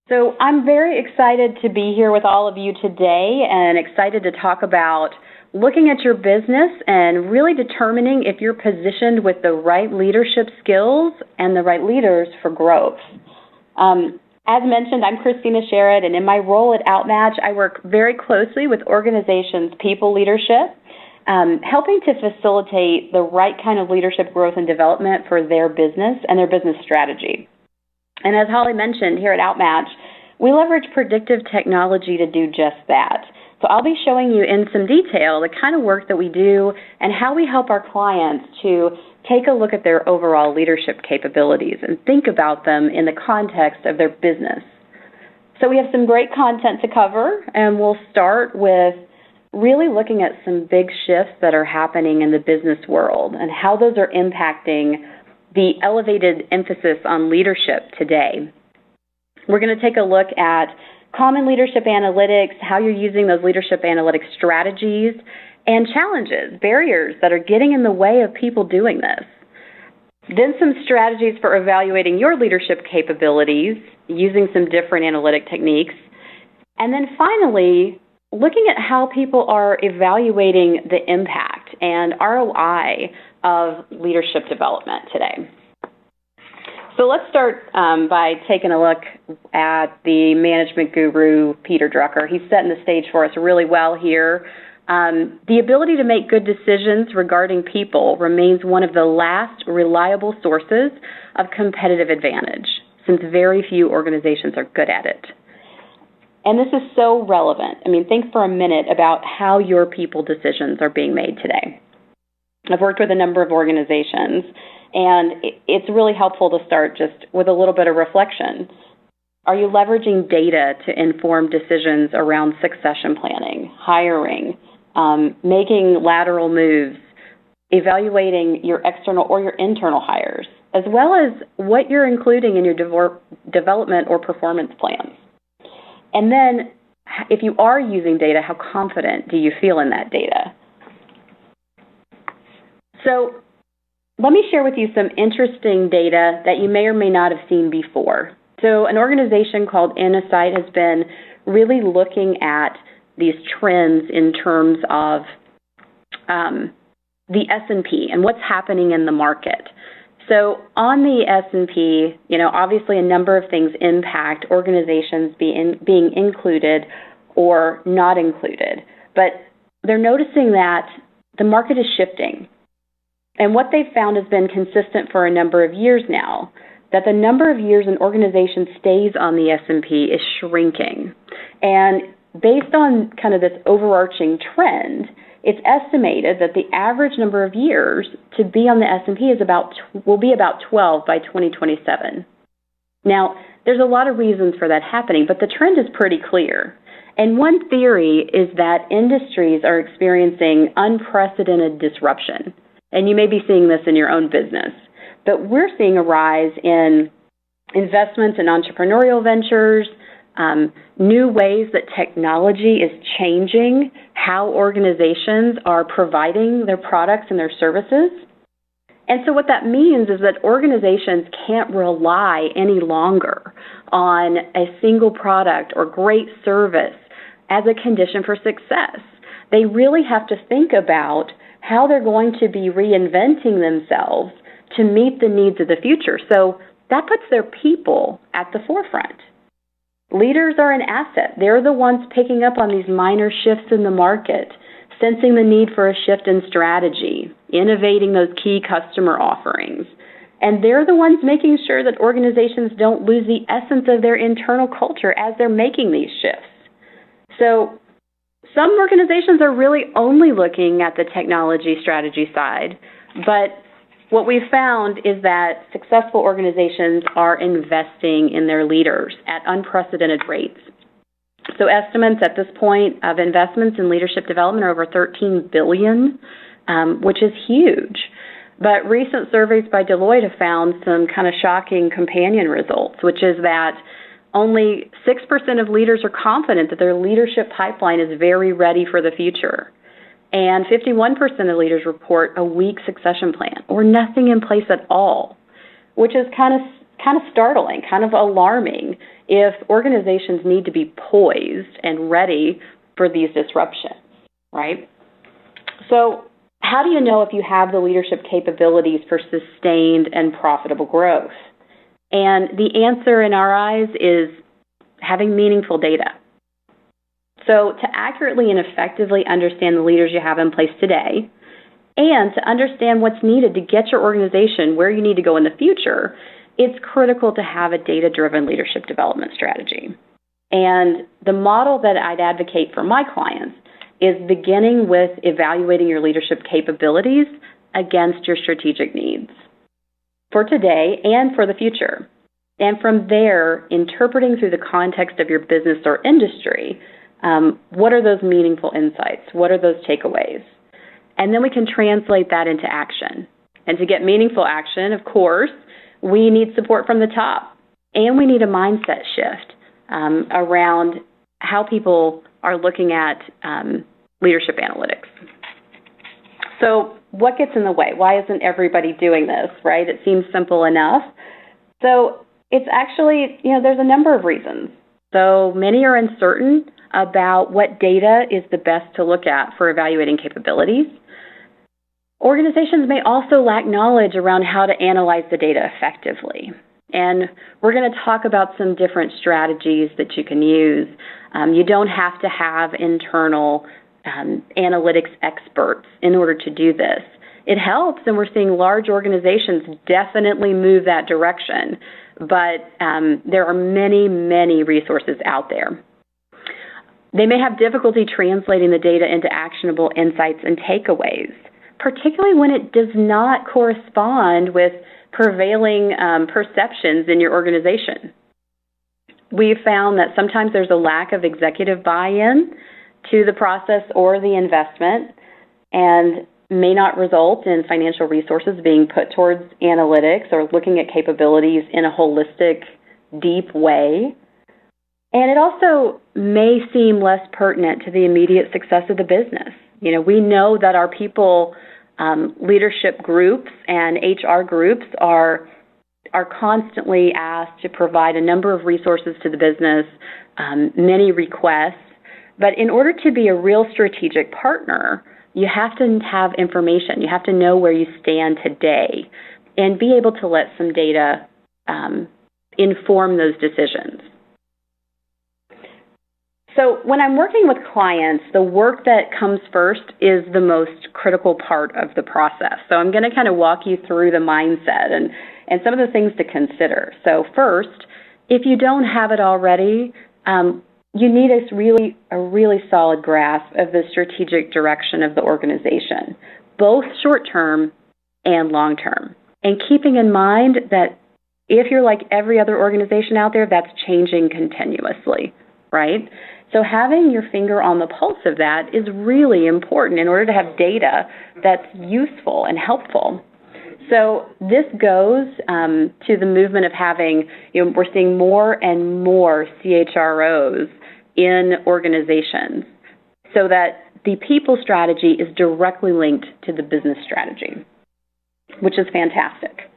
So I'm very excited to be here with all of you today and excited to talk about looking at your business and really determining if you're positioned with the right leadership skills and the right leaders for growth. As mentioned, I'm Christina Sherrod, and in my role at Outmatch, I work very closely with organizations' people leadership, helping to facilitate the right kind of leadership growth and development for their business and their business strategy. And as Holly mentioned, here at Outmatch, we leverage predictive technology to do just that. So I'll be showing you in some detail the kind of work that we do and how we help our clients to take a look at their overall leadership capabilities and think about them in the context of their business. So we have some great content to cover, and we'll start with really looking at some big shifts that are happening in the business world and how those are impacting the elevated emphasis on leadership today. We're going to take a look at common leadership analytics, how you're using those leadership analytics strategies, and challenges, barriers that are getting in the way of people doing this. Then some strategies for evaluating your leadership capabilities using some different analytic techniques. And then finally, looking at how people are evaluating the impact and ROI of leadership development today. So let's start by taking a look at the management guru, Peter Drucker. He's setting the stage for us really well here. The ability to make good decisions regarding people remains one of the last reliable sources of competitive advantage, since very few organizations are good at it. And this is so relevant. I mean, think for a minute about how your people decisions are being made today. I've worked with a number of organizations, and it's really helpful to start just with a little bit of reflection. Are you leveraging data to inform decisions around succession planning, hiring, making lateral moves, evaluating your external or your internal hires, as well as what you're including in your development or performance plans? And then, if you are using data, how confident do you feel in that data? So, let me share with you some interesting data that you may or may not have seen before. So, an organization called Insight has been really looking at these trends in terms of the S&P and what's happening in the market. So on the S&P, obviously a number of things impact organizations being included or not included. But they're noticing that the market is shifting. And what they've found has been consistent for a number of years now, that the number of years an organization stays on the S&P is shrinking. And based on kind of this overarching trend, it's estimated that the average number of years to be on the S&P will be about 12 by 2027. Now, there's a lot of reasons for that happening, but the trend is pretty clear. And one theory is that industries are experiencing unprecedented disruption. And you may be seeing this in your own business. But we're seeing a rise in investments in entrepreneurial ventures, new ways that technology is changing how organizations are providing their products and their services. And so what that means is that organizations can't rely any longer on a single product or great service as a condition for success. They really have to think about how they're going to be reinventing themselves to meet the needs of the future. So that puts their people at the forefront. Leaders are an asset. They're the ones picking up on these minor shifts in the market, sensing the need for a shift in strategy, innovating those key customer offerings. And they're the ones making sure that organizations don't lose the essence of their internal culture as they're making these shifts. So some organizations are really only looking at the technology strategy side, but what we've found is that successful organizations are investing in their leaders at unprecedented rates. So estimates at this point of investments in leadership development are over $13 billion, which is huge. But recent surveys by Deloitte have found some kind of shocking companion results, which is that only 6% of leaders are confident that their leadership pipeline is very ready for the future. And 51% of leaders report a weak succession plan or nothing in place at all, which is kind of kind of startling, kind of alarming if organizations need to be poised and ready for these disruptions, right? So how do you know if you have the leadership capabilities for sustained and profitable growth? And the answer in our eyes is having meaningful data. So to accurately and effectively understand the leaders you have in place today, and to understand what's needed to get your organization where you need to go in the future, it's critical to have a data-driven leadership development strategy. And the model that I'd advocate for my clients is beginning with evaluating your leadership capabilities against your strategic needs for today and for the future. And from there, interpreting through the context of your business or industry, what are those meaningful insights? What are those takeaways? And then we can translate that into action. And to get meaningful action, of course, we need support from the top. And we need a mindset shift around how people are looking at leadership analytics. So what gets in the way? Why isn't everybody doing this, right? It seems simple enough. So it's actually, there's a number of reasons. So many are uncertain about what data is the best to look at for evaluating capabilities. Organizations may also lack knowledge around how to analyze the data effectively. And we're going to talk about some different strategies that you can use. You don't have to have internal analytics experts in order to do this. It helps, and we're seeing large organizations definitely move that direction. But there are many, many resources out there. They may have difficulty translating the data into actionable insights and takeaways, particularly when it does not correspond with prevailing perceptions in your organization. We've found that sometimes there's a lack of executive buy-in to the process or the investment, and may not result in financial resources being put towards analytics or looking at capabilities in a holistic, deep way. And it also may seem less pertinent to the immediate success of the business. We know that our people leadership groups and HR groups are constantly asked to provide a number of resources to the business, many requests. But in order to be a real strategic partner, you have to have information. You have to know where you stand today and be able to let some data inform those decisions. So when I'm working with clients, the work that comes first is the most critical part of the process. So I'm going to kind of walk you through the mindset and some of the things to consider. So first, if you don't have it already, you need a really solid grasp of the strategic direction of the organization, both short-term and long-term. And keeping in mind that if you're like every other organization out there, that's changing continuously, right? So having your finger on the pulse of that is really important in order to have data that's useful and helpful. So this goes to the movement of having, we're seeing more and more CHROs in organizations so that the people strategy is directly linked to the business strategy, which is fantastic.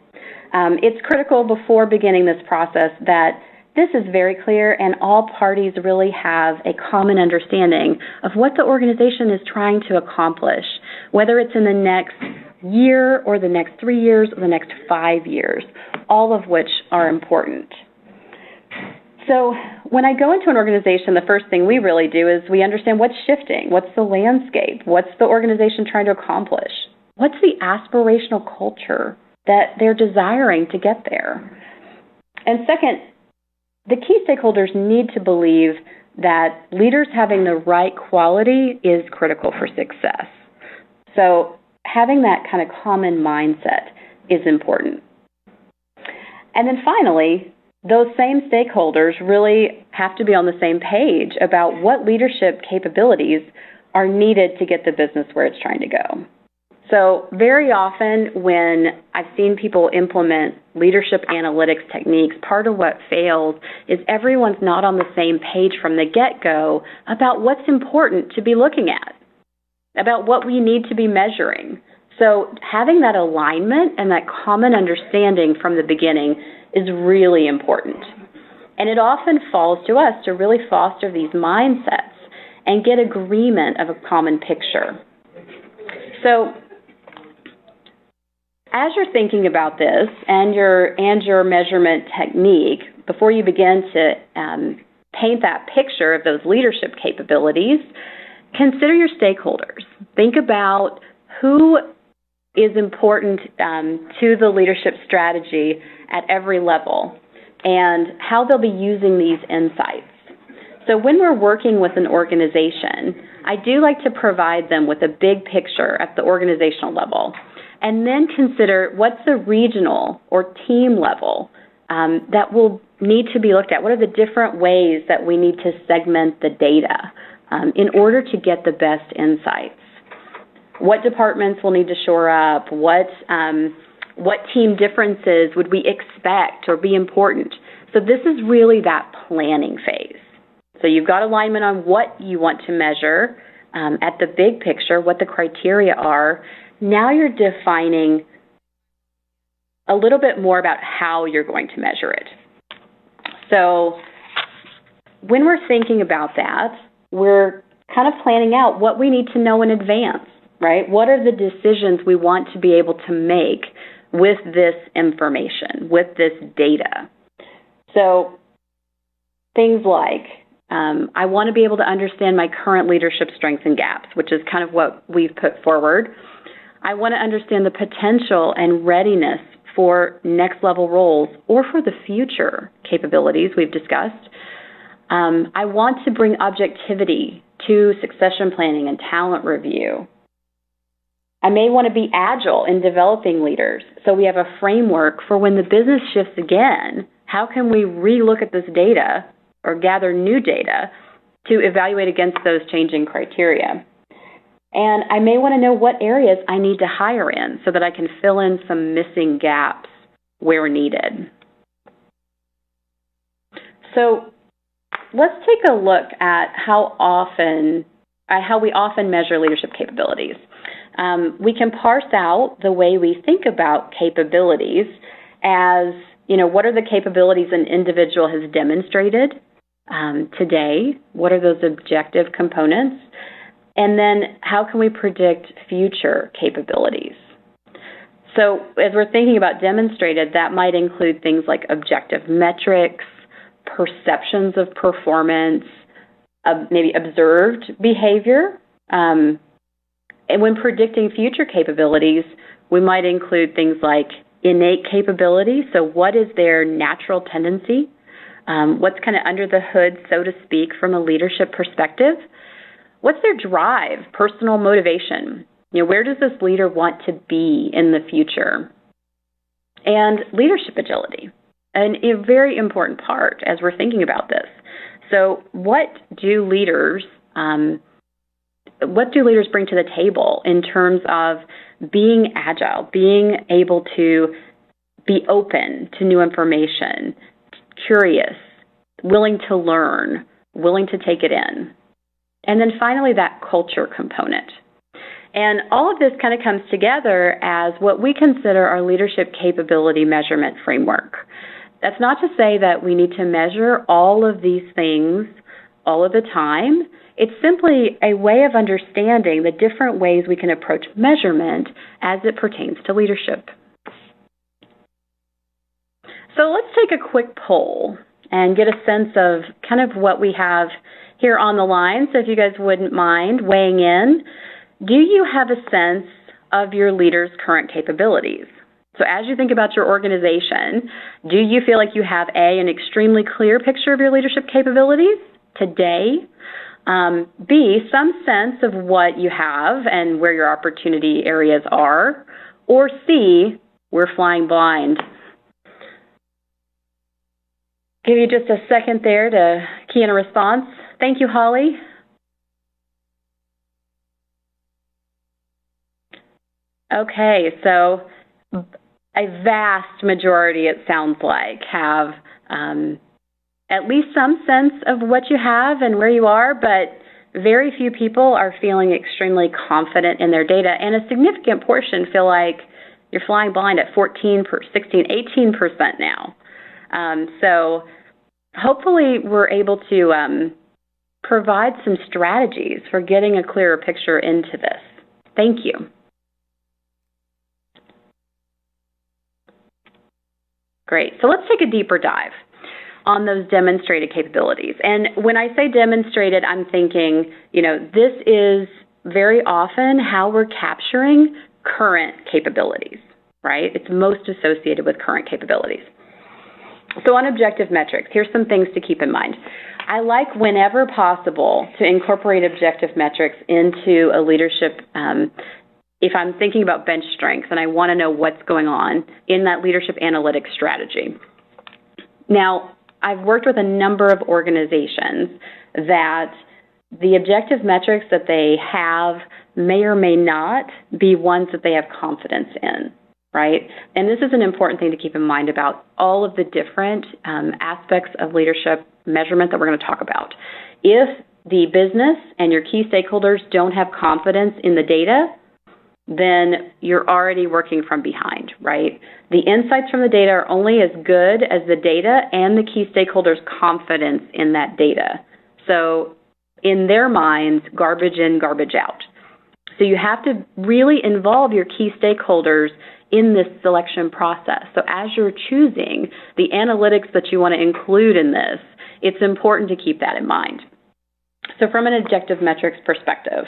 It's critical before beginning this process that this is very clear and all parties really have a common understanding of what the organization is trying to accomplish, whether it's in the next year or the next 3 years or the next 5 years, all of which are important. So when I go into an organization, the first thing we really do is we understand what's shifting, what's the landscape, what's the organization trying to accomplish, what's the aspirational culture that they're desiring to get there. And second, the key stakeholders need to believe that leaders having the right quality is critical for success. So having that kind of common mindset is important. And then finally, those same stakeholders really have to be on the same page about what leadership capabilities are needed to get the business where it's trying to go. So very often when I've seen people implement leadership analytics techniques, part of what fails is everyone's not on the same page from the get-go about what's important to be looking at, about what we need to be measuring. So having that alignment and that common understanding from the beginning is really important. And it often falls to us to really foster these mindsets and get agreement of a common picture. So as you're thinking about this and your measurement technique, before you begin to paint that picture of those leadership capabilities, consider your stakeholders. Think about who is important to the leadership strategy at every level and how they'll be using these insights. So when we're working with an organization, I do like to provide them with a big picture at the organizational level, and then consider what's the regional or team level that will need to be looked at. What are the different ways that we need to segment the data in order to get the best insights? What departments will need to shore up? What team differences would we expect or be important? So this is really that planning phase. So you've got alignment on what you want to measure at the big picture, what the criteria are. Now you're defining a little bit more about how you're going to measure it. So when we're thinking about that, we're kind of planning out what we need to know in advance, right? What are the decisions we want to be able to make with this information, with this data? So things like, I want to be able to understand my current leadership strengths and gaps, which is kind of what we've put forward. I want to understand the potential and readiness for next level roles or for the future capabilities we've discussed. I want to bring objectivity to succession planning and talent review. I may want to be agile in developing leaders, so we have a framework for when the business shifts again, how can we relook at this data or gather new data to evaluate against those changing criteria. And I may want to know what areas I need to hire in so that I can fill in some missing gaps where needed. So let's take a look at how we often measure leadership capabilities. We can parse out the way we think about capabilities as, what are the capabilities an individual has demonstrated today? What are those objective components? And then how can we predict future capabilities? So as we're thinking about demonstrated, that might include things like objective metrics, perceptions of performance, maybe observed behavior. And when predicting future capabilities, we might include things like innate capability. So what is their natural tendency? What's kind of under the hood, so to speak, from a leadership perspective? What's their drive, personal motivation? Where does this leader want to be in the future? And leadership agility, a very important part as we're thinking about this. So what do leaders bring to the table in terms of being agile, being able to be open to new information, curious, willing to learn, willing to take it in? And then finally, that culture component. And all of this kind of comes together as what we consider our leadership capability measurement framework. That's not to say that we need to measure all of these things all of the time. It's simply a way of understanding the different ways we can approach measurement as it pertains to leadership. So let's take a quick poll and get a sense of kind of what we have here on the line. So if you guys wouldn't mind weighing in, do you have a sense of your leader's current capabilities? So as you think about your organization, do you feel like you have an extremely clear picture of your leadership capabilities today? B, some sense of what you have and where your opportunity areas are? Or C, we're flying blind? Give you just a second there to key in a response. Thank you, Holly. Okay, so a vast majority, it sounds like, have at least some sense of what you have and where you are, but very few people are feeling extremely confident in their data, and a significant portion feel like you're flying blind at 14%, 16%, 18% now. So hopefully we're able to provide some strategies for getting a clearer picture into this. Thank you. Great. So let's take a deeper dive on those demonstrated capabilities. And when I say demonstrated, I'm thinking, this is very often how we're capturing current capabilities, right? It's most associated with current capabilities. So on objective metrics, here's some things to keep in mind. I like, whenever possible, to incorporate objective metrics into a leadership, if I'm thinking about bench strength and I want to know what's going on in that leadership analytics strategy. Now, I've worked with a number of organizations that the objective metrics that they have may or may not be ones that they have confidence in, right? And this is an important thing to keep in mind about all of the different aspects of leadership measurement that we're going to talk about. If the business and your key stakeholders don't have confidence in the data, then you're already working from behind, right? The insights from the data are only as good as the data and the key stakeholders' confidence in that data. So in their minds, garbage in, garbage out. So you have to really involve your key stakeholders in this selection process. So as you're choosing the analytics that you want to include in this, it's important to keep that in mind. So from an objective metrics perspective,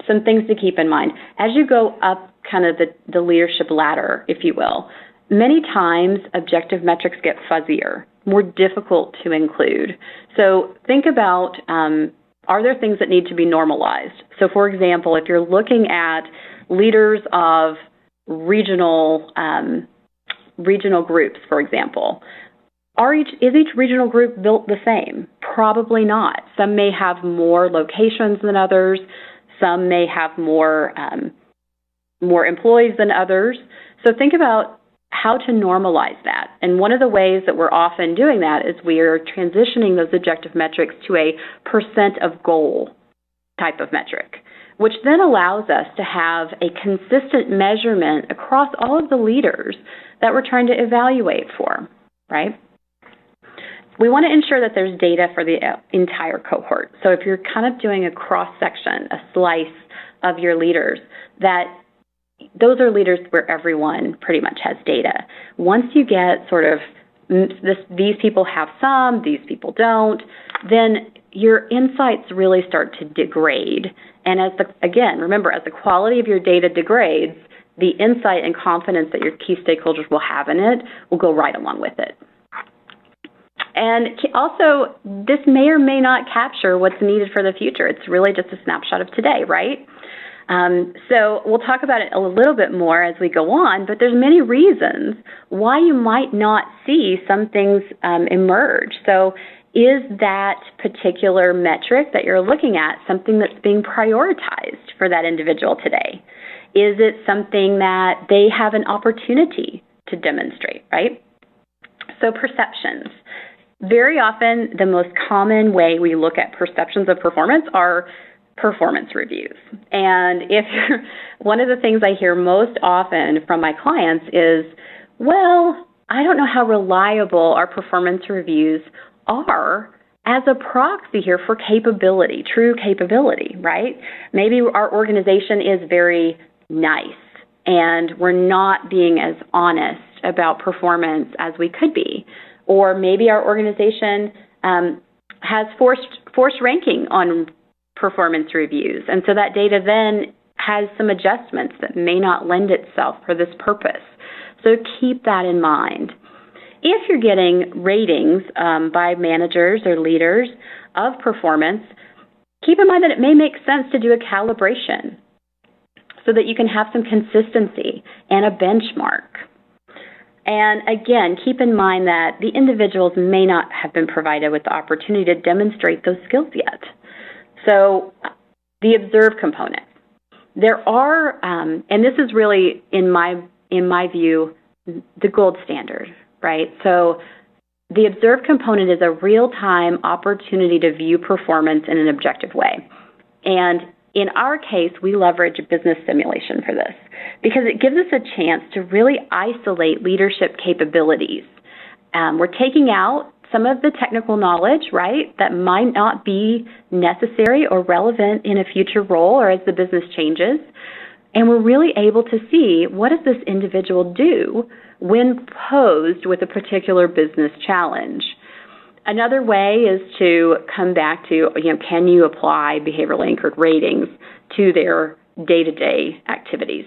some things to keep in mind. As you go up kind of the leadership ladder, if you will, many times objective metrics get fuzzier, more difficult to include. So think about, are there things that need to be normalized? So for example, if you're looking at leaders of regional groups, for example, is each regional group built the same? Probably not. Some may have more locations than others. Some may have more employees than others. So think about how to normalize that. And one of the ways that we're often doing that is we are transitioning those objective metrics to a percent of goal type of metric, which then allows us to have a consistent measurement across all of the leaders that we're trying to evaluate for, right? We want to ensure that there's data for the entire cohort. So if you're kind of doing a cross-section, a slice of your leaders, that those are leaders where everyone pretty much has data. Once you get sort of these people have some, these people don't, then your insights really start to degrade. And remember, as the quality of your data degrades, the insight and confidence that your key stakeholders will have in it will go right along with it. And also, this may or may not capture what's needed for the future. It's really just a snapshot of today, right? So we'll talk about it a little bit more as we go on, but there's many reasons why you might not see some things emerge. So is that particular metric that you're looking at something that's being prioritized for that individual today? Is it something that they have an opportunity to demonstrate, right? So perceptions. Very often, the most common way we look at perceptions of performance are performance reviews. And one of the things I hear most often from my clients is, well, I don't know how reliable our performance reviews are as a proxy here for capability, true capability, right? Maybe our organization is very nice and we're not being as honest about performance as we could be. Or maybe our organization has forced ranking on performance reviews. And so that data then has some adjustments that may not lend itself for this purpose. So keep that in mind. If you're getting ratings by managers or leaders of performance, keep in mind that it may make sense to do a calibration so that you can have some consistency and a benchmark. And again, keep in mind that the individuals may not have been provided with the opportunity to demonstrate those skills yet. So the observe component. There are, and this is really, in my view, the gold standard, right? So the observe component is a real-time opportunity to view performance in an objective way. And in our case, we leverage business simulation for this because it gives us a chance to really isolate leadership capabilities We're taking out some of the technical knowledge, right, that might not be necessary or relevant in a future role or as the business changes. And we're really able to see, what does this individual do when posed with a particular business challenge? Another way is to come back to, can you apply behavioral anchored ratings to their day-to-day activities?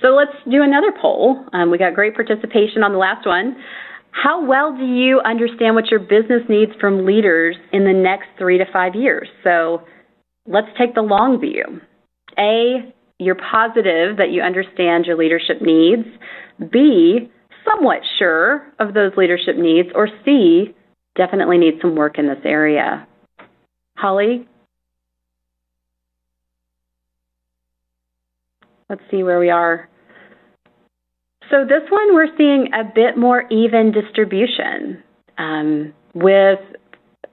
So let's do another poll. We got great participation on the last one. How well do you understand what your business needs from leaders in the next 3 to 5 years? So let's take the long view. A, you're positive that you understand your leadership needs. B, somewhat sure of those leadership needs. Or C, definitely need some work in this area. Holly? Let's see where we are. So this one, we're seeing a bit more even distribution with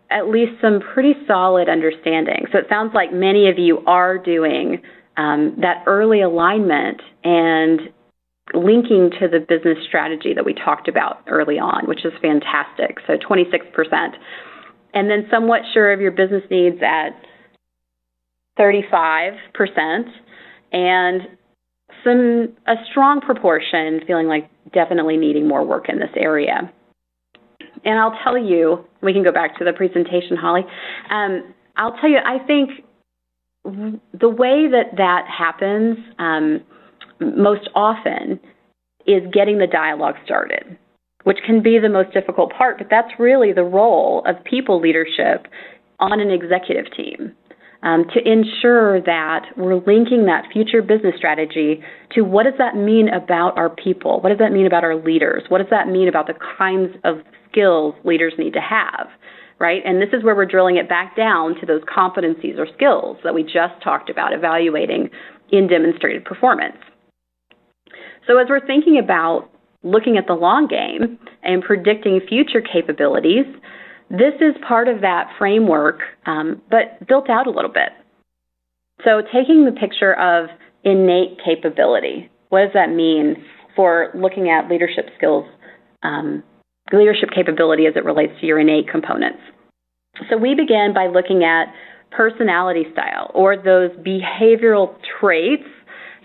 at least some pretty solid understanding. So it sounds like many of you are doing that early alignment and linking to the business strategy that we talked about early on, which is fantastic. So 26%. And then somewhat sure of your business needs at 35%. And a strong proportion feeling like definitely needing more work in this area. And I'll tell you, we can go back to the presentation, Holly. I'll tell you, I think the way that happens most often is getting the dialogue started, which can be the most difficult part, but that's really the role of people leadership on an executive team. To ensure that we're linking that future business strategy to what does that mean about our people? What does that mean about our leaders? What does that mean about the kinds of skills leaders need to have, right? And this is where we're drilling it back down to those competencies or skills that we just talked about evaluating in demonstrated performance. So as we're thinking about looking at the long game and predicting future capabilities, this is part of that framework, but built out a little bit. So taking the picture of innate capability, what does that mean for looking at leadership skills, leadership capability as it relates to your innate components? So we begin by looking at personality style, or those behavioral traits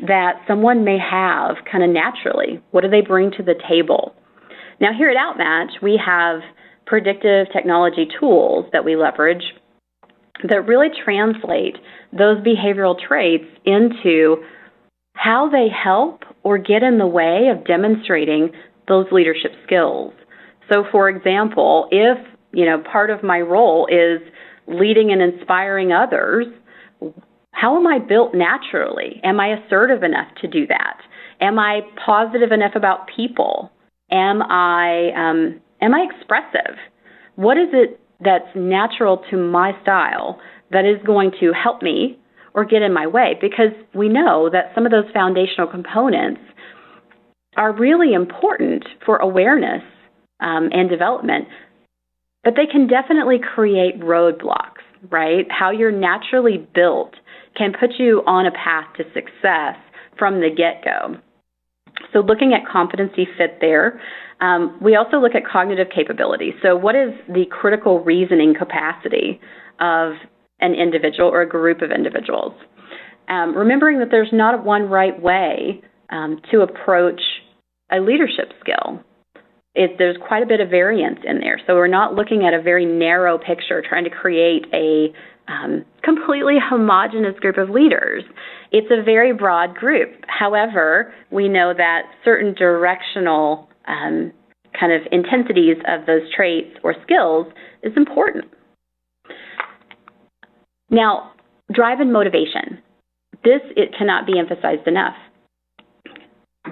that someone may have kind of naturally. What do they bring to the table? Now here at Outmatch, we have predictive technology tools that we leverage that really translate those behavioral traits into how they help or get in the way of demonstrating those leadership skills. So for example, if part of my role is leading and inspiring others, how am I built naturally? Am I assertive enough to do that? Am I positive enough about people? Am I expressive? What is it that's natural to my style that is going to help me or get in my way? Because we know that some of those foundational components are really important for awareness and development, but they can definitely create roadblocks, right? How you're naturally built can put you on a path to success from the get-go. So looking at competency fit there, we also look at cognitive capability. So what is the critical reasoning capacity of an individual or a group of individuals? Remembering that there's not one right way to approach a leadership skill. There's quite a bit of variance in there. So we're not looking at a very narrow picture, trying to create a completely homogenous group of leaders. It's a very broad group. However, we know that certain directional kind of intensities of those traits or skills is important. Now, drive and motivation. It cannot be emphasized enough.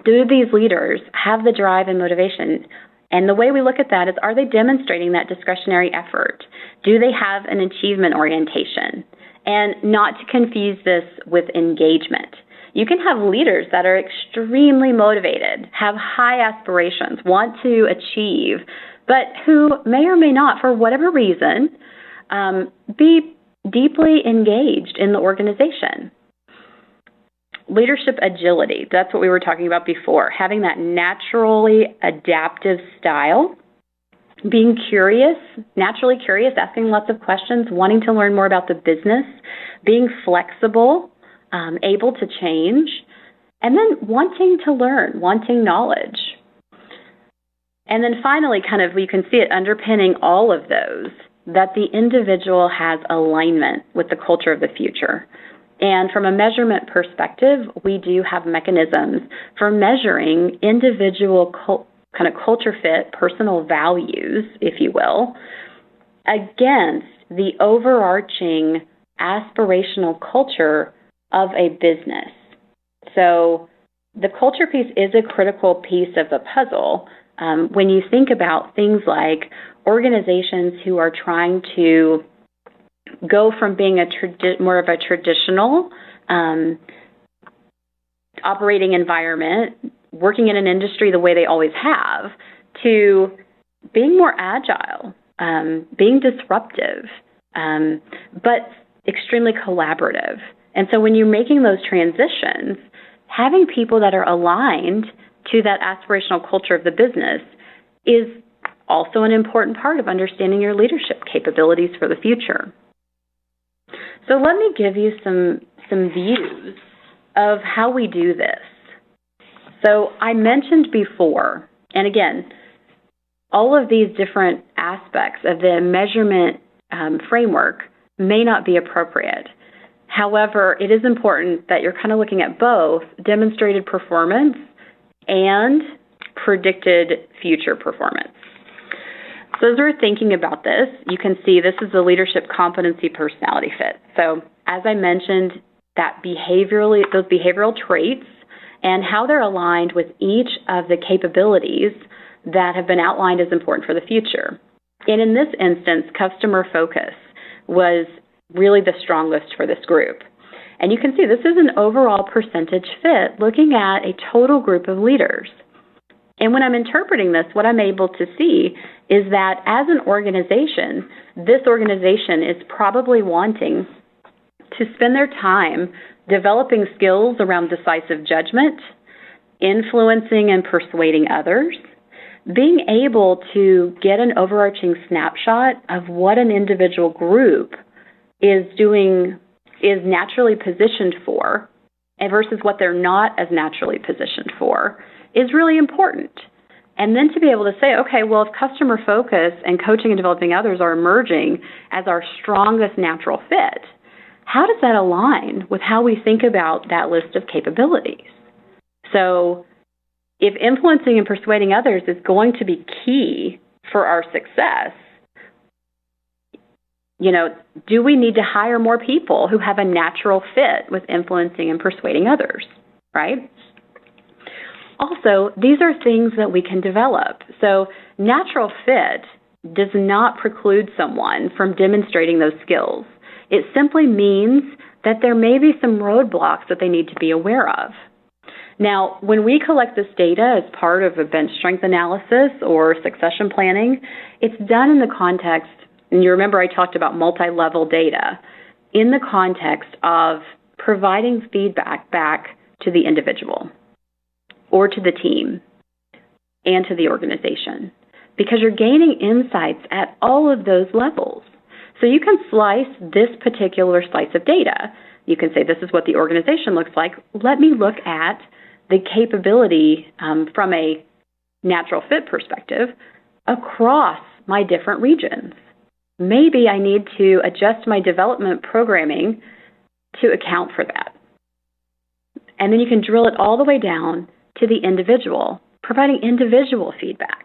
Do these leaders have the drive and motivation? And the way we look at that is, are they demonstrating that discretionary effort? Do they have an achievement orientation? And not to confuse this with engagement. You can have leaders that are extremely motivated, have high aspirations, want to achieve, but who may or may not, for whatever reason, be deeply engaged in the organization. Leadership agility, that's what we were talking about before, having that naturally adaptive style, being curious, naturally curious, asking lots of questions, wanting to learn more about the business, being flexible, able to change, and then wanting to learn, wanting knowledge. And then finally, kind of, you can see it underpinning all of those, that the individual has alignment with the culture of the future. And from a measurement perspective, we do have mechanisms for measuring individual kind of culture fit, personal values, if you will, against the overarching aspirational culture of a business. So the culture piece is a critical piece of the puzzle when you think about things like organizations who are trying to go from being more of a traditional operating environment, working in an industry the way they always have, to being more agile, being disruptive, but extremely collaborative. And so when you're making those transitions, having people that are aligned to that aspirational culture of the business is also an important part of understanding your leadership capabilities for the future. So let me give you some views of how we do this. So I mentioned before, and again, all of these different aspects of the measurement framework may not be appropriate. However, it is important that you're kind of looking at both demonstrated performance and predicted future performance. So as we're thinking about this, you can see this is the leadership competency personality fit. So as I mentioned, those behavioral traits and how they're aligned with each of the capabilities that have been outlined as important for the future. And in this instance, customer focus was really the strongest for this group. And you can see this is an overall percentage fit looking at a total group of leaders. And when I'm interpreting this, what I'm able to see is that as an organization, this organization is probably wanting to spend their time developing skills around decisive judgment, influencing and persuading others, being able to get an overarching snapshot of what an individual group is naturally positioned for, and versus what they're not as naturally positioned for, is really important. And then to be able to say, okay, well, if customer focus and coaching and developing others are emerging as our strongest natural fit, how does that align with how we think about that list of capabilities? So if influencing and persuading others is going to be key for our success, do we need to hire more people who have a natural fit with influencing and persuading others, right? Also, these are things that we can develop. So natural fit does not preclude someone from demonstrating those skills. It simply means that there may be some roadblocks that they need to be aware of. Now, when we collect this data as part of a bench strength analysis or succession planning, it's done in the context, and you remember I talked about multi-level data, in the context of providing feedback back to the individual or to the team and to the organization, because you're gaining insights at all of those levels. So you can slice this particular slice of data. You can say, this is what the organization looks like. Let me look at the capability from a natural fit perspective across my different regions. Maybe I need to adjust my development programming to account for that. And then you can drill it all the way down to the individual, providing individual feedback.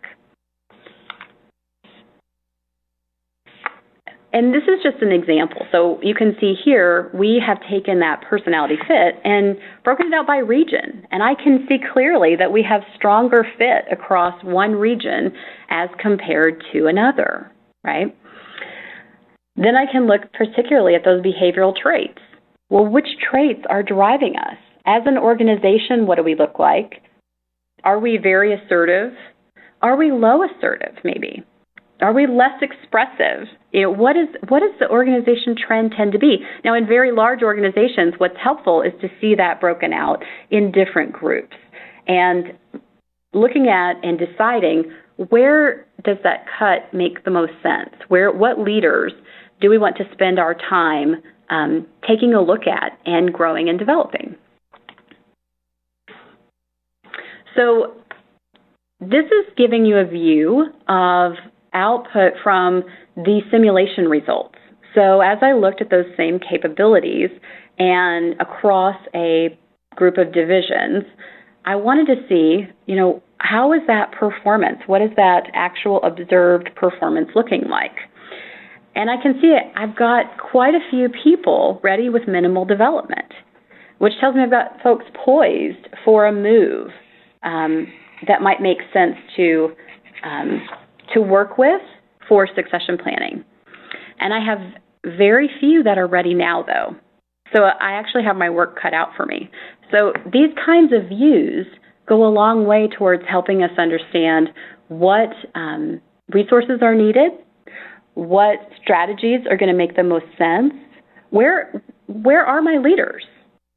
And this is just an example. So you can see here, we have taken that personality fit and broken it out by region. And I can see clearly that we have stronger fit across one region as compared to another, right? Then I can look particularly at those behavioral traits. Well, which traits are driving us? As an organization, what do we look like? Are we very assertive? Are we low assertive, maybe? Are we less expressive? What is the organization trend tend to be? Now, in very large organizations, what's helpful is to see that broken out in different groups and looking at and deciding where does that cut make the most sense? What leaders do we want to spend our time taking a look at and growing and developing? So this is giving you a view of output from the simulation results. So as I looked at those same capabilities and across a group of divisions, I wanted to see, how is that performance? What is that actual observed performance looking like? And I can see it. I've got quite a few people ready with minimal development, which tells me I've got folks poised for a move that might make sense to work with for succession planning. And I have very few that are ready now, though. So I actually have my work cut out for me. So these kinds of views go a long way towards helping us understand what resources are needed, what strategies are going to make the most sense, where are my leaders,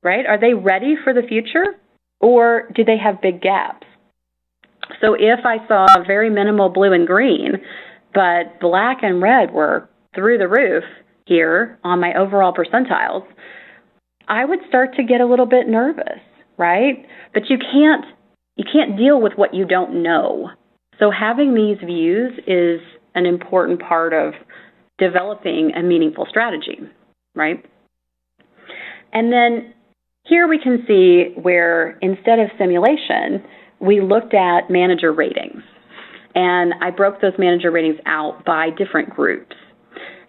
right? Are they ready for the future, or do they have big gaps? So if I saw very minimal blue and green, but black and red were through the roof here on my overall percentiles, I would start to get a little bit nervous, right? But you can't deal with what you don't know. So having these views is an important part of developing a meaningful strategy, right? And then here we can see where instead of simulation, we looked at manager ratings. And I broke those manager ratings out by different groups.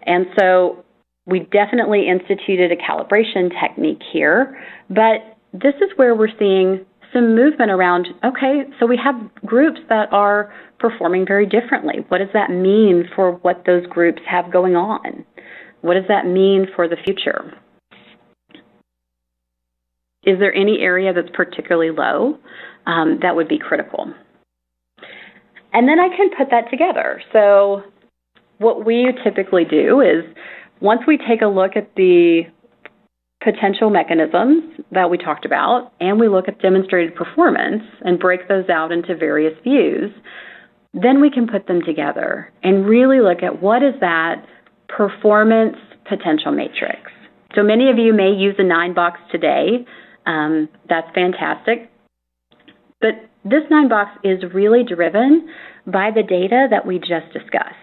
And so we definitely instituted a calibration technique here, but this is where we're seeing some movement around, okay, so we have groups that are performing very differently. What does that mean for what those groups have going on? What does that mean for the future? Is there any area that's particularly low that would be critical? And then I can put that together. So what we typically do is once we take a look at the potential mechanisms that we talked about and we look at demonstrated performance and break those out into various views, then we can put them together and really look at what is that performance potential matrix. So many of you may use a 9-box today. That's fantastic. But this 9-box is really driven by the data that we just discussed.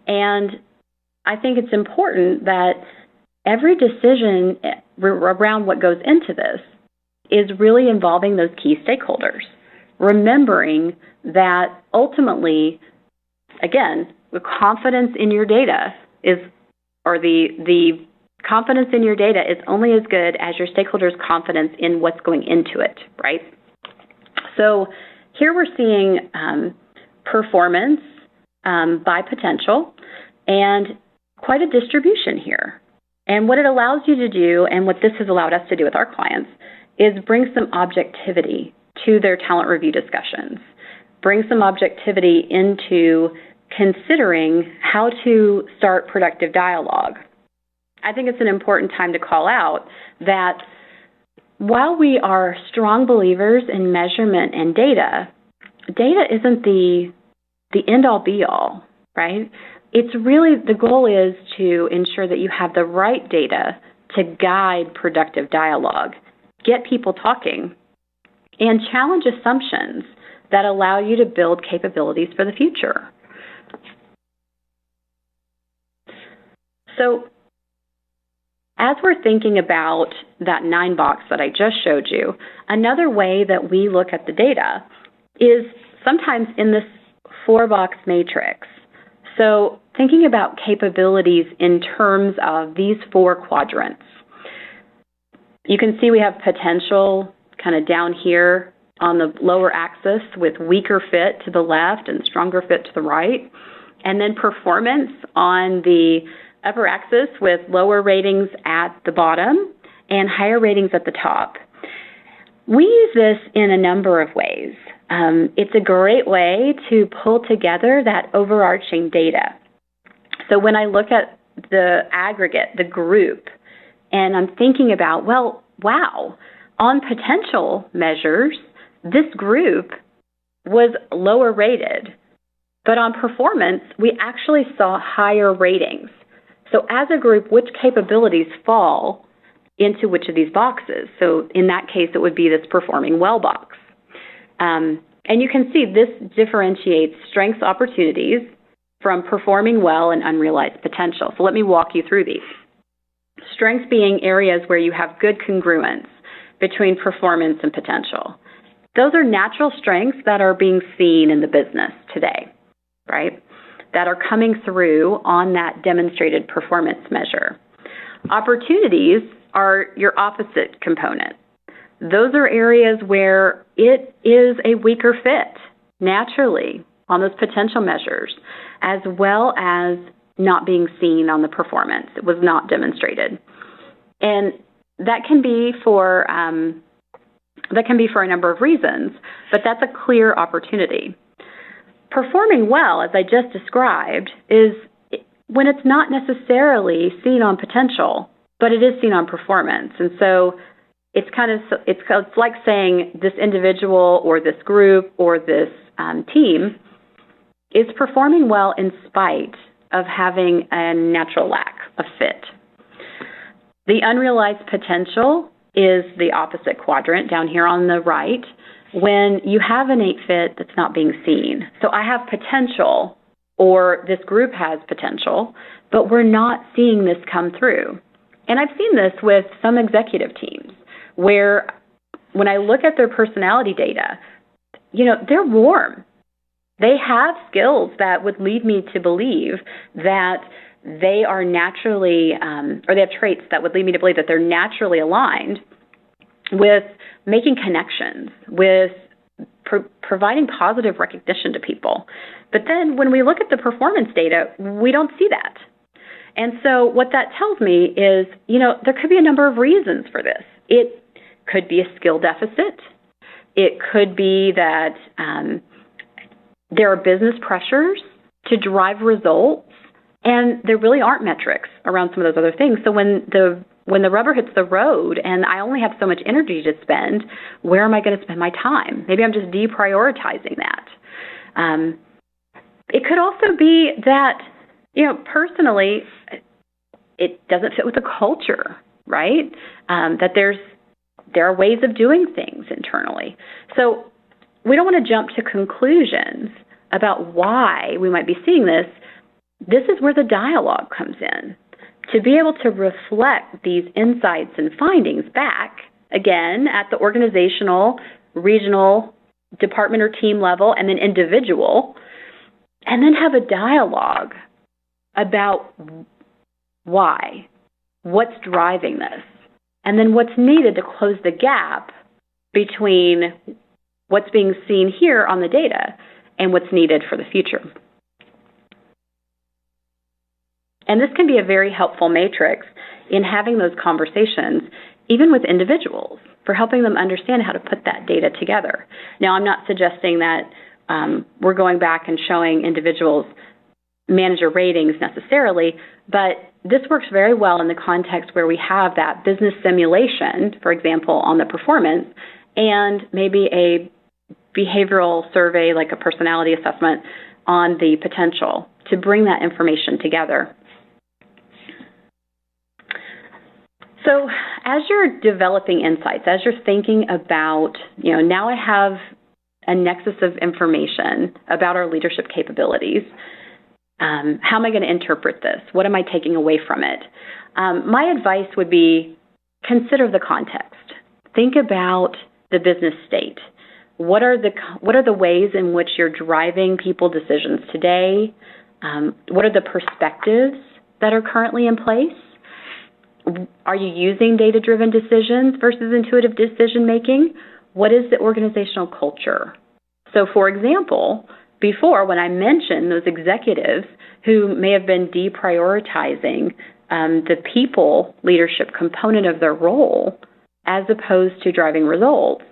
And I think it's important that every decision around what goes into this is really involving those key stakeholders, remembering that ultimately, again, the confidence in your data the confidence in your data is only as good as your stakeholders' confidence in what's going into it, right? So here we're seeing performance by potential and quite a distribution here. And what it allows you to do, and what this has allowed us to do with our clients, is bring some objectivity to their talent review discussions, bring some objectivity into considering how to start productive dialogue. I think it's an important time to call out that while we are strong believers in measurement and data isn't the end-all be-all, right? It's really, the goal is to ensure that you have the right data to guide productive dialogue, get people talking, and challenge assumptions that allow you to build capabilities for the future. So as we're thinking about that 9-box that I just showed you, another way that we look at the data is sometimes in this 4-box matrix. So thinking about capabilities in terms of these 4 quadrants. You can see we have potential kind of down here on the lower axis with weaker fit to the left and stronger fit to the right. And then performance on the upper axis with lower ratings at the bottom and higher ratings at the top. We use this in a number of ways. it's a great way to pull together that overarching data. So when I look at the aggregate, the group, and I'm thinking about, well, wow, on potential measures, this group was lower rated, but on performance, we actually saw higher ratings. So as a group, which capabilities fall into which of these boxes? So in that case, it would be this performing well box. And you can see this differentiates strengths opportunities from performing well and unrealized potential. So let me walk you through these. Strengths being areas where you have good congruence between performance and potential. Those are natural strengths that are being seen in the business today, right? That are coming through on that demonstrated performance measure. Opportunities are your opposite component. Those are areas where it is a weaker fit, naturally, on those potential measures, as well as not being seen on the performance. It was not demonstrated. And that can be for a number of reasons, but that's a clear opportunity. Performing well, as I just described, is when it's not necessarily seen on potential, but it is seen on performance. And so it's like saying this individual or this group or this team is performing well in spite of having a natural lack of fit. The unrealized potential is the opposite quadrant down here on the right, when you have an innate fit that's not being seen. So I have potential, or this group has potential, but we're not seeing this come through. And I've seen this with some executive teams, where when I look at their personality data, they're warm. They have skills that would lead me to believe that they are naturally, or they have traits that would lead me to believe that they're naturally aligned with making connections, with providing positive recognition to people. But then when we look at the performance data, we don't see that. And so what that tells me is, there could be a number of reasons for this. It could be a skill deficit. It could be that there are business pressures to drive results, and there really aren't metrics around some of those other things. So when the rubber hits the road and I only have so much energy to spend, where am I going to spend my time? Maybe I'm just deprioritizing that. It could also be that, personally, it doesn't fit with the culture, right? That there are ways of doing things internally. So we don't want to jump to conclusions about why we might be seeing this. This is where the dialogue comes in. To be able to reflect these insights and findings back, again, at the organizational, regional, department or team level, and then individual, and then have a dialogue about why, what's driving this, and then what's needed to close the gap between what's being seen here on the data and what's needed for the future. And this can be a very helpful matrix in having those conversations, even with individuals, for helping them understand how to put that data together. Now, I'm not suggesting that we're going back and showing individuals manager ratings necessarily, but this works very well in the context where we have that business simulation, for example, on the performance, and maybe a behavioral survey, like a personality assessment, on the potential, to bring that information together. So as you're developing insights, as you're thinking about, now I have a nexus of information about our leadership capabilities, how am I going to interpret this? What am I taking away from it? My advice would be consider the context. Think about the business state. What are the ways in which you're driving people decisions today? What are the perspectives that are currently in place? Are you using data-driven decisions versus intuitive decision-making? What is the organizational culture? So, for example, before, when I mentioned those executives who may have been deprioritizing the people leadership component of their role as opposed to driving results,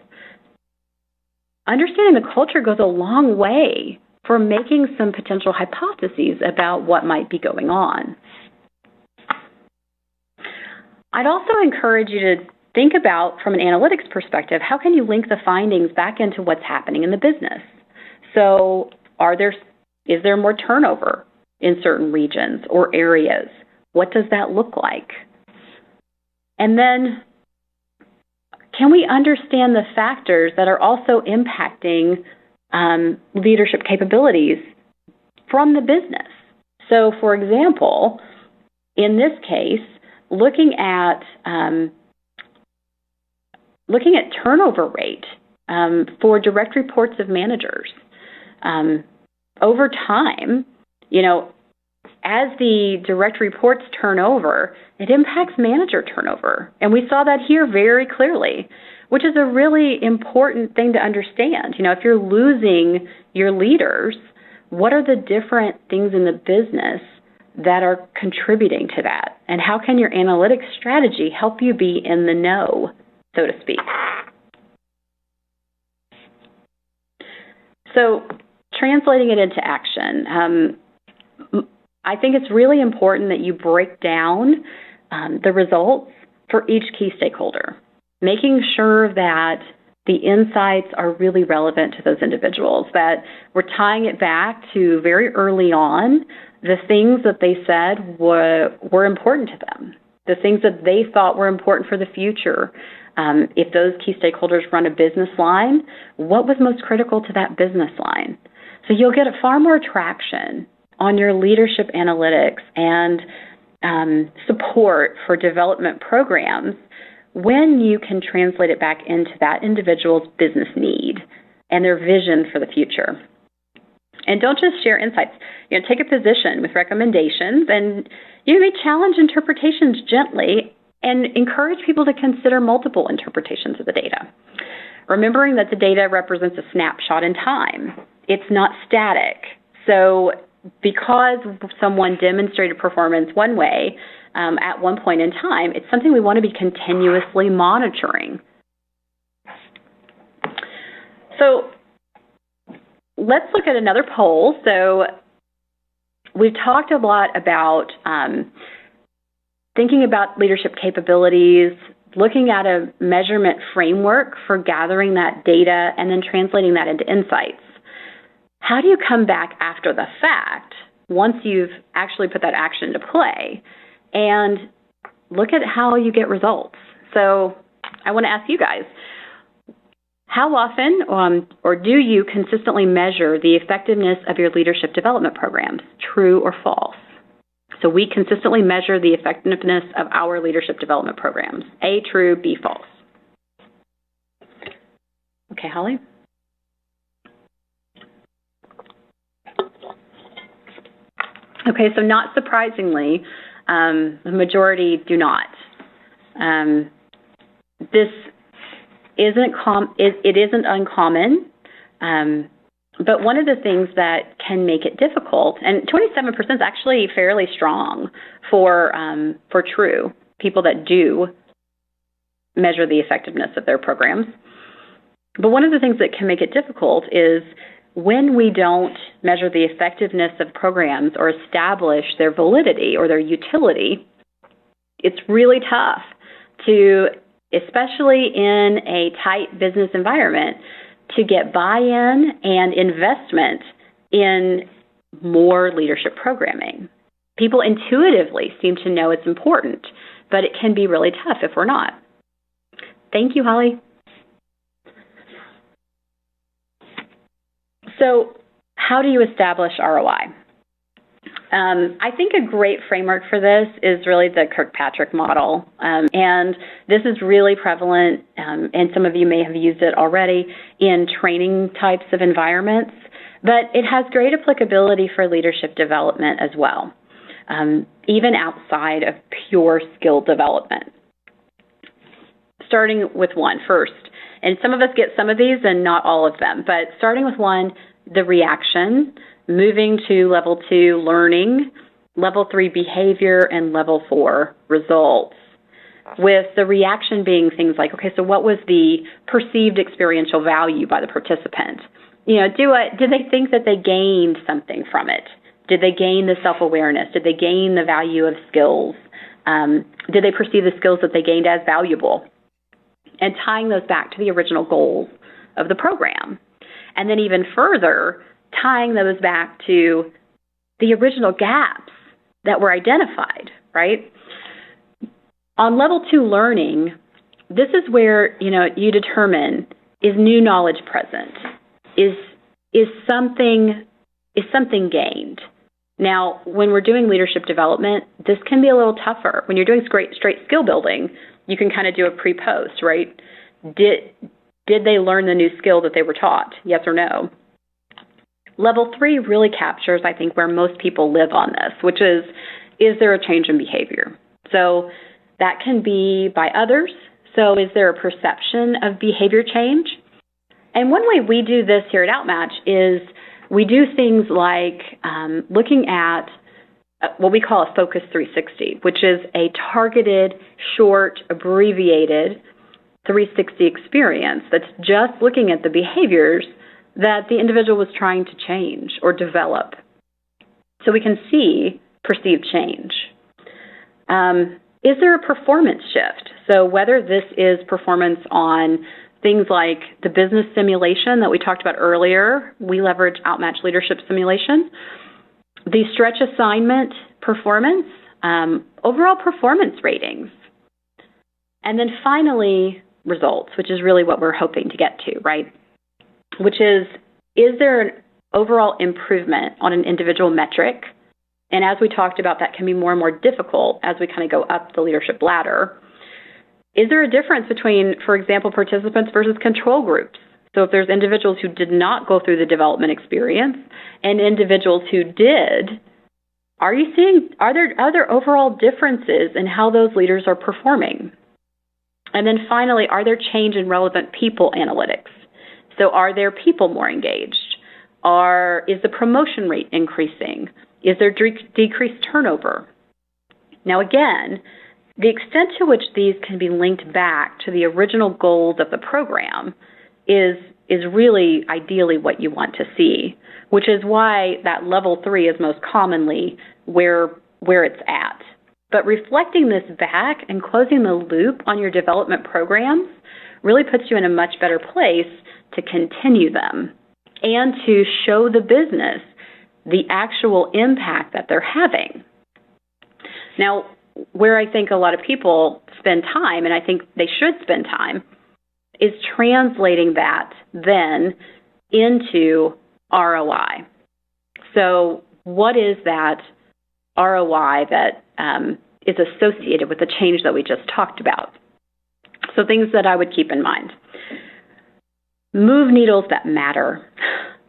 understanding the culture goes a long way for making some potential hypotheses about what might be going on. I'd also encourage you to think about, from an analytics perspective, how can you link the findings back into what's happening in the business? So is there more turnover in certain regions or areas? What does that look like? And then, can we understand the factors that are also impacting leadership capabilities from the business? So, for example, in this case, looking at turnover rate for direct reports of managers. Over time, as the direct reports turn over, it impacts manager turnover. And we saw that here very clearly, which is a really important thing to understand. If you're losing your leaders, what are the different things in the business that are contributing to that? And how can your analytics strategy help you be in the know, so to speak? So, translating it into action, I think it's really important that you break down the results for each key stakeholder, making sure that the insights are really relevant to those individuals, that we're tying it back to very early on the things that they said were important to them, the things that they thought were important for the future. If those key stakeholders run a business line, what was most critical to that business line? So you'll get far more traction on your leadership analytics and support for development programs when you can translate it back into that individual's business need and their vision for the future. And don't just share insights. Take a position with recommendations, and you may challenge interpretations gently and encourage people to consider multiple interpretations of the data. Remembering that the data represents a snapshot in time. It's not static. So because someone demonstrated performance one way at one point in time, it's something we want to be continuously monitoring. So let's look at another poll. So we've talked a lot about thinking about leadership capabilities, looking at a measurement framework for gathering that data and then translating that into insights. How do you come back after the fact, once you've actually put that action into play, and look at how you get results? So I want to ask you guys, how often or do you consistently measure the effectiveness of your leadership development programs, true or false? So we consistently measure the effectiveness of our leadership development programs. A, true, B, false. Okay, Holly? Okay, so not surprisingly, the majority do not. This isn't it isn't uncommon, but one of the things that can make it difficult, and 27% is actually fairly strong for true people that do measure the effectiveness of their programs. But one of the things that can make it difficult is when we don't measure the effectiveness of programs or establish their validity or their utility, it's really tough to, especially in a tight business environment, to get buy-in and investment in more leadership programming. People intuitively seem to know it's important, but it can be really tough if we're not. Thank you, Holly. So how do you establish ROI? I think a great framework for this is really the Kirkpatrick Model. And this is really prevalent, and some of you may have used it already in training types of environments, but it has great applicability for leadership development as well, even outside of pure skill development. Starting with one first, and some of us get some of these and not all of them, but starting with one, the reaction, moving to level 2, learning, level 3, behavior, and level 4, results. with the reaction being things like, okay, so what was the perceived experiential value by the participant? Did they think that they gained something from it? Did they gain the self-awareness? Did they gain the value of skills? Did they perceive the skills that they gained as valuable? And tying those back to the original goals of the program. And then even further, tying those back to the original gaps that were identified, right? On level 2 learning, this is where, you determine, is new knowledge present? Is something gained? Now, when we're doing leadership development, this can be a little tougher. When you're doing straight skill building, you can kind of do a pre-post, right? Did they learn the new skill that they were taught? Yes or no? Level 3 really captures, I think, where most people live on this, which is there a change in behavior? So that can be by others. So is there a perception of behavior change? And one way we do this here at Outmatch is we do things like looking at what we call a Focus 360, which is a targeted, short, abbreviated 360 experience that's just looking at the behaviors that the individual was trying to change or develop. So we can see perceived change. Is there a performance shift? So whether this is performance on things like the business simulation that we talked about earlier, we leverage Outmatch Leadership Simulation, the stretch assignment performance, overall performance ratings, and then finally results, which is really what we're hoping to get to, right? Which is there an overall improvement on an individual metric? And as we talked about, that can be more and more difficult as we kind of go up the leadership ladder. Is there a difference between, for example, participants versus control groups? So if there's individuals who did not go through the development experience and individuals who did, are there overall differences in how those leaders are performing? And then finally, are there change in relevant people analytics? So are their people more engaged? Is the promotion rate increasing? Is there decreased turnover? Now again, the extent to which these can be linked back to the original goals of the program is really ideally what you want to see, which is why that level 3 is most commonly where it's at. But reflecting this back and closing the loop on your development programs really puts you in a much better place to continue them and to show the business the actual impact that they're having. Now, where I think a lot of people spend time, and I think they should spend time, is translating that then into ROI. So what is that ROI that is associated with the change that we just talked about? So things that I would keep in mind. Move needles that matter,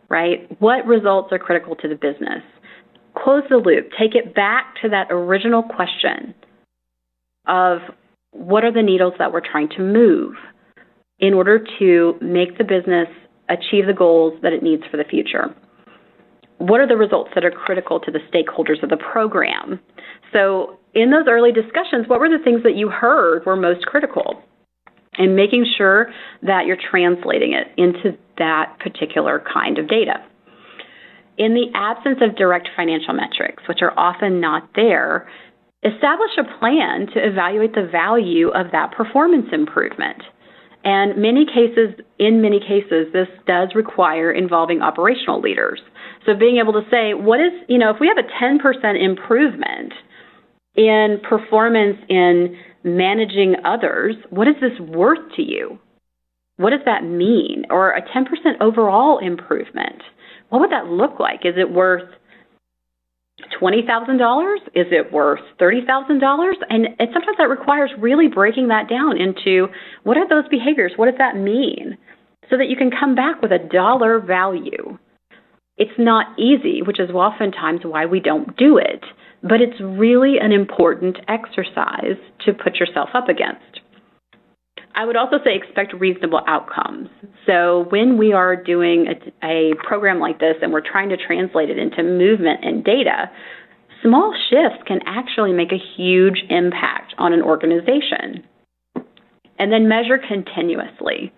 right? What results are critical to the business? Close the loop. Take it back to that original question of what are the needles that we're trying to move in order to make the business achieve the goals that it needs for the future? What are the results that are critical to the stakeholders of the program? So in those early discussions, what were the things that you heard were most critical? And making sure that you're translating it into that particular kind of data. In the absence of direct financial metrics, which are often not there, establish a plan to evaluate the value of that performance improvement. And in many cases, this does require involving operational leaders. So being able to say, if we have a 10% improvement in performance in managing others, what is this worth to you? What does that mean? Or a 10% overall improvement, what would that look like? Is it worth $20,000? Is it worth $30,000? And sometimes that requires really breaking that down into what are those behaviors? What does that mean? So that you can come back with a dollar value. It's not easy, which is oftentimes why we don't do it, but it's really an important exercise to put yourself up against. I would also say expect reasonable outcomes. So when we are doing a program like this and we're trying to translate it into movement and data, small shifts can actually make a huge impact on an organization. and then measure continuously.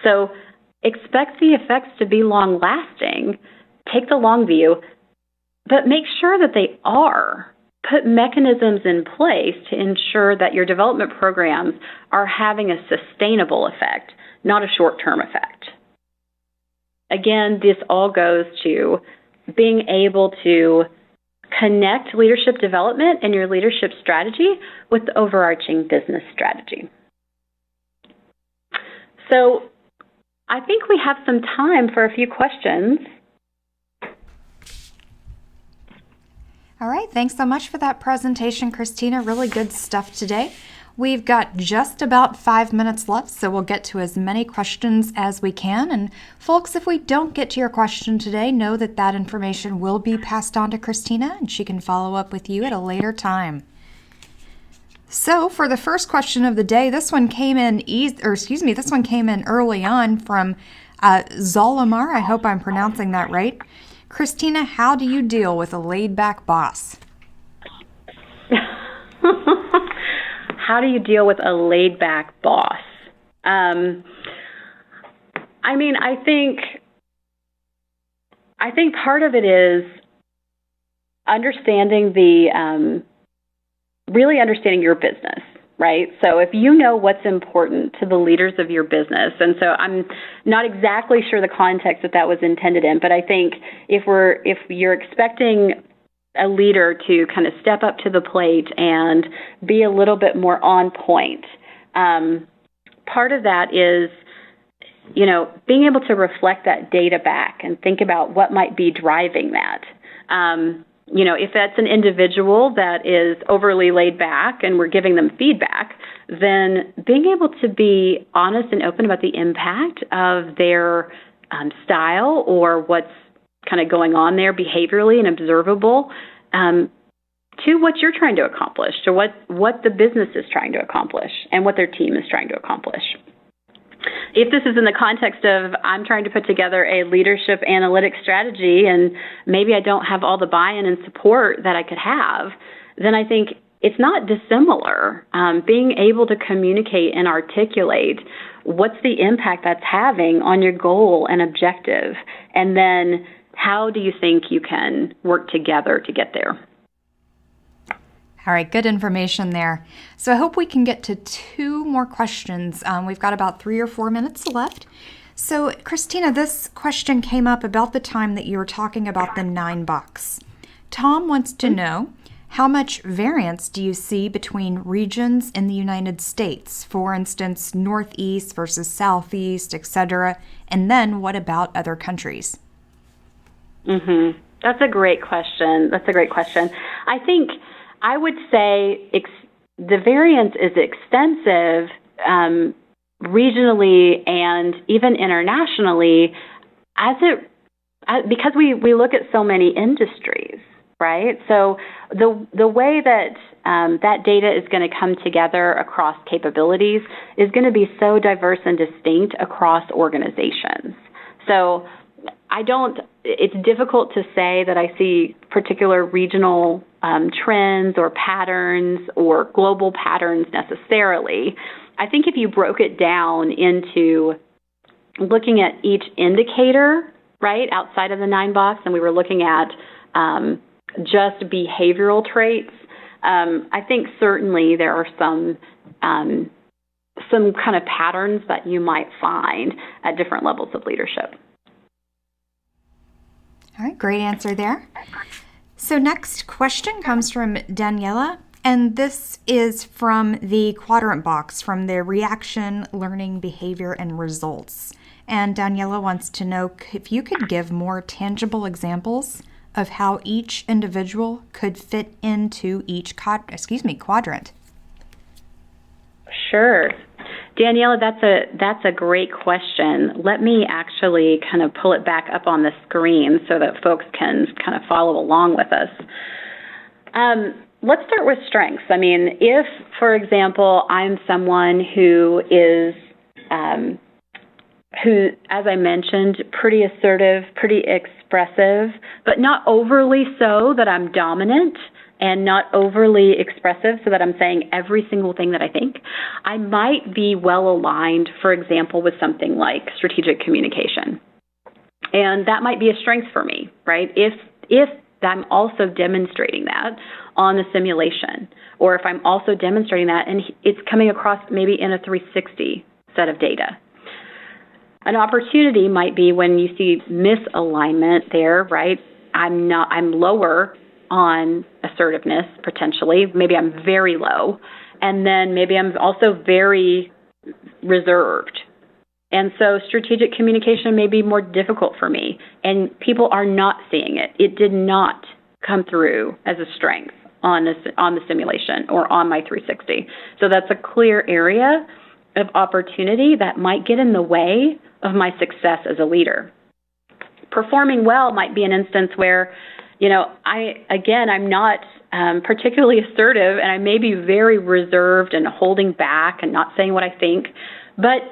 So expect the effects to be long-lasting. Take the long view, but make sure that they are. Put mechanisms in place to ensure that your development programs are having a sustainable effect, not a short-term effect. Again, this all goes to being able to connect leadership development and your leadership strategy with the overarching business strategy. So I think we have some time for a few questions. All right, thanks so much for that presentation, Christina. Really good stuff today. We've got just about 5 minutes left, so we'll get to as many questions as we can. And folks, if we don't get to your question today, know that that information will be passed on to Christina, and she can follow up with you at a later time. So for the first question of the day, this one came in early on from Zolamar. I hope I'm pronouncing that right. Christina, how do you deal with a laid-back boss? How do you deal with a laid-back boss? I think part of it is really understanding your business, right? So if you know what's important to the leaders of your business, and so I'm not exactly sure the context that was intended in, but I think if you're expecting a leader to kind of step up to the plate and be a little bit more on point, part of that is, being able to reflect that data back and think about what might be driving that. If that's an individual that is overly laid back and we're giving them feedback, then being able to be honest and open about the impact of their style or what's kind of going on there behaviorally and observable to what you're trying to accomplish, to what the business is trying to accomplish and what their team is trying to accomplish. If this is in the context of I'm trying to put together a leadership analytics strategy and maybe I don't have all the buy-in and support that I could have, then I think it's not dissimilar. Being able to communicate and articulate what's the impact that's having on your goal and objective, and then how do you think you can work together to get there? All right, good information there. So I hope we can get to 2 more questions. We've got about 3 or 4 minutes left. So Christina, this question came up about the time that you were talking about the 9 box. Tom wants to know, how much variance do you see between regions in the United States? For instance, Northeast versus Southeast, etc. And then what about other countries? That's a great question. I think I would say the variance is extensive regionally and even internationally because we look at so many industries, right? So the way that that data is going to come together across capabilities is going to be so diverse and distinct across organizations. So it's difficult to say that I see particular regional trends or patterns or global patterns necessarily. I think if you broke it down into looking at each indicator, right, outside of the 9 box, and we were looking at just behavioral traits, I think certainly there are some kind of patterns that you might find at different levels of leadership. All right, great answer there. So next question comes from Daniela, and this is from the quadrant box, from the reaction, learning, behavior, and results. And Daniela wants to know if you could give more tangible examples of how each individual could fit into each quadrant. Sure. Daniela, that's a great question. Let me actually kind of pull it back up on the screen so that folks can kind of follow along with us. Let's start with strengths. I mean, if, for example, I'm someone who is, as I mentioned, pretty assertive, pretty expressive, but not overly so that I'm dominant, and not overly expressive so that I'm saying every single thing that I think, I might be well aligned, for example, with something like strategic communication. And that might be a strength for me, right? If I'm also demonstrating that on the simulation, or if I'm also demonstrating that and it's coming across maybe in a 360 set of data. An opportunity might be when you see misalignment there, right? I'm lower on assertiveness, potentially. Maybe I'm very low. And then maybe I'm also very reserved. And so strategic communication may be more difficult for me. And people are not seeing it. It did not come through as a strength on the simulation or on my 360. So that's a clear area of opportunity that might get in the way of my success as a leader. Performing well might be an instance where, I'm not particularly assertive, and I may be very reserved and holding back and not saying what I think, but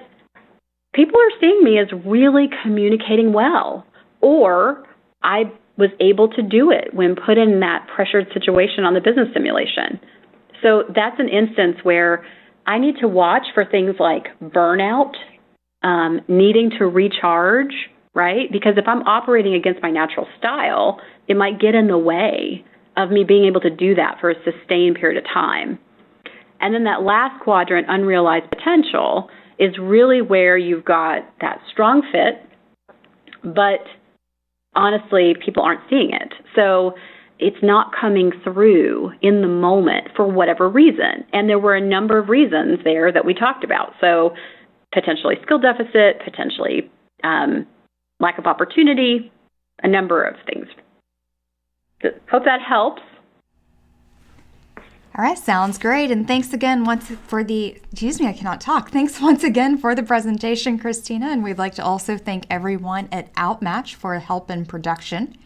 people are seeing me as really communicating well, or I was able to do it when put in that pressured situation on the business simulation. So that's an instance where I need to watch for things like burnout, needing to recharge, right? Because if I'm operating against my natural style, it might get in the way of me being able to do that for a sustained period of time. And then that last quadrant, unrealized potential, is really where you've got that strong fit, but honestly, people aren't seeing it. So it's not coming through in the moment for whatever reason. And there were a number of reasons there that we talked about. So potentially skill deficit, potentially lack of opportunity, a number of things. Hope that helps. All right, sounds great. And thanks again Thanks once again for the presentation, Christina. And we'd like to also thank everyone at Outmatch for help in production.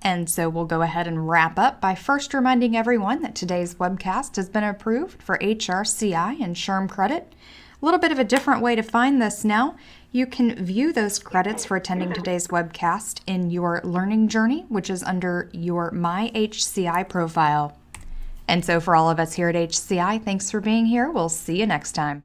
And so we'll go ahead and wrap up by first reminding everyone that today's webcast has been approved for HRCI and SHRM credit. A little bit of a different way to find this now. You can view those credits for attending today's webcast in your learning journey, which is under your My HCI profile. And so for all of us here at HCI, thanks for being here. We'll see you next time.